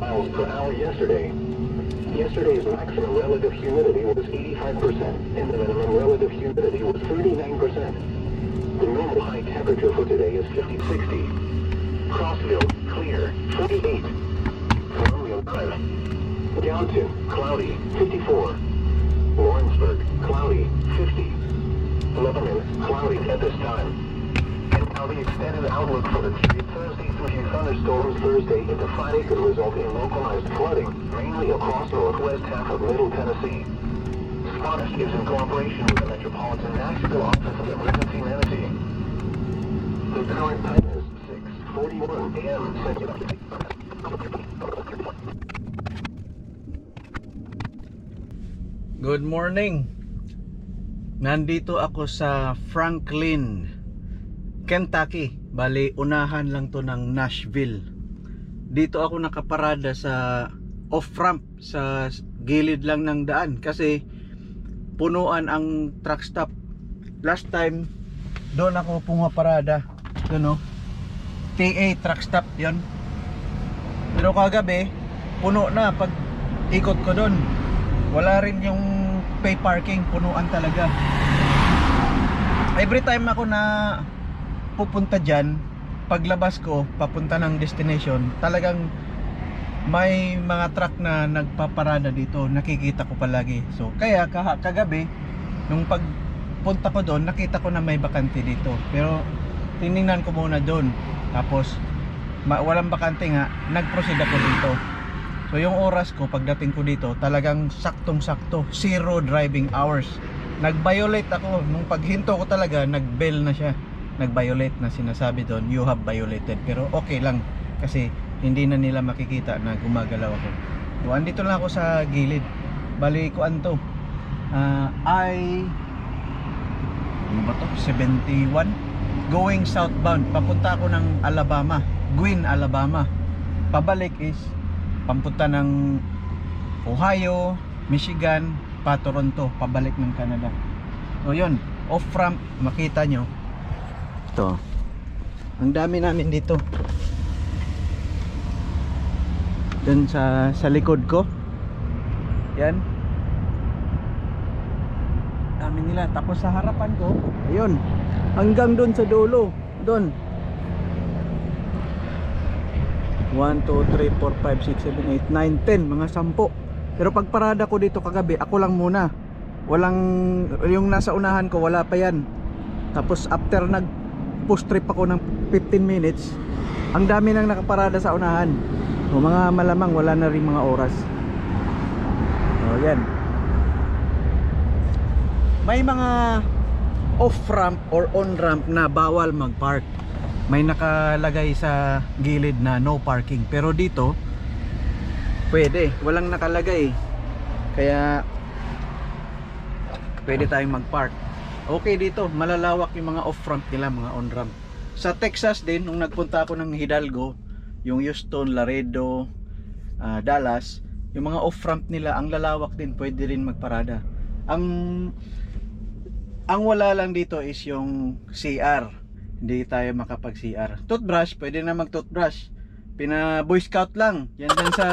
miles per hour yesterday. Yesterday's maximum relative humidity was 85%, and the minimum relative humidity was 39%. The normal high temperature for today is 50-60. Crossville, clear, 48. Colonial Drive, Downton, cloudy, 54. Lawrenceburg, cloudy, 50. Lebanon, cloudy at this time. And now the extended outlook for the period Thursday through thunderstorms Thursday into Friday could result in localized flooding, mainly across northwest half of Middle Tennessee. Scottish is in cooperation with the Metropolitan Nashville Office of Emergency Management. The current time is 6:41 a.m. Good morning. Nandito ako sa Franklin, Kentucky. Bali, unahan lang to ng Nashville. Dito ako nakaparada sa off-ramp sa gilid lang ng daan kasi punuan ang truck stop. Last time, doon ako pumaparada. Doon, no? TA truck stop 'yon. Pero kagabi, puno na pag ikot ko doon. Wala rin yung pay parking, punuan talaga. Every time ako na pupunta dyan, paglabas ko papunta ng destination, talagang may mga truck na nagpaparada dito, nakikita ko palagi. So kaya kagabi nung pagpunta ko doon, nakita ko na may bakante dito, pero tiningnan ko muna doon, tapos walang bakante nga, nag-proceed ako dito. So yung oras ko pagdating ko dito, talagang saktong-sakto, 0 driving hours. Nag-violate ako, nung paghinto ko talaga, nag-bell na siya. Nag-violate na, sinasabi doon, you have violated. Pero okay lang, kasi hindi na nila makikita na gumagalaw ako. So andito lang ako sa gilid. Bali ko anto, ano ba to? 71 going southbound, papunta ako ng Alabama, Gwin, Alabama. Pabalik is pampunta ng Ohio, Michigan, pa Toronto, pabalik ng Canada. So yun, off ramp, makita nyo ito, ang dami namin dito dun sa likod ko, yan, dami nila. Tapos sa harapan ko, ayun, hanggang dun sa dulo, dun 1, 2, 3, 4, 5, 6, 7, 8, 9, 10, mga 10. Pero pag parada ko dito kagabi, ako lang muna. Walang, yung nasa unahan ko, wala pa yan. Tapos after nag post trip ako ng 15 minutes, ang dami nang nakaparada sa unahan. O mga malamang wala na rin mga oras. O yan. May mga off ramp or on ramp na bawal mag park. May nakalagay sa gilid na no parking, pero dito pwede, walang nakalagay, kaya pwede tayong mag-park. Okay dito, malalawak yung mga off-ramp nila, mga on-ramp. Sa Texas din, nung nagpunta ako ng Hidalgo, yung Houston, Laredo, Dallas, yung mga off-ramp nila, ang lalawak din, pwede rin magparada. Ang wala lang dito is yung CR. Hindi tayo makapag-CR. Toothbrush, pwede na mag-toothbrush. Boy Scout lang. Yan dyan sa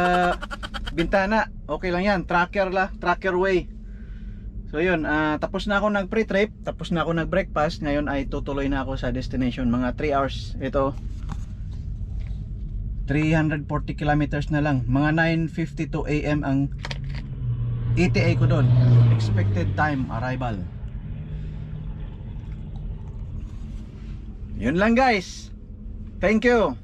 bintana. Okay lang yan. Tracker way. So yun, tapos na ako nag pre-trip, tapos na ako nag breakfast. Ngayon ay tutuloy na ako sa destination. Mga 3 hours. Ito, 340 kilometers na lang. Mga 9:52 AM ang ETA ko doon. Expected time arrival. Yun lang guys. Thank you.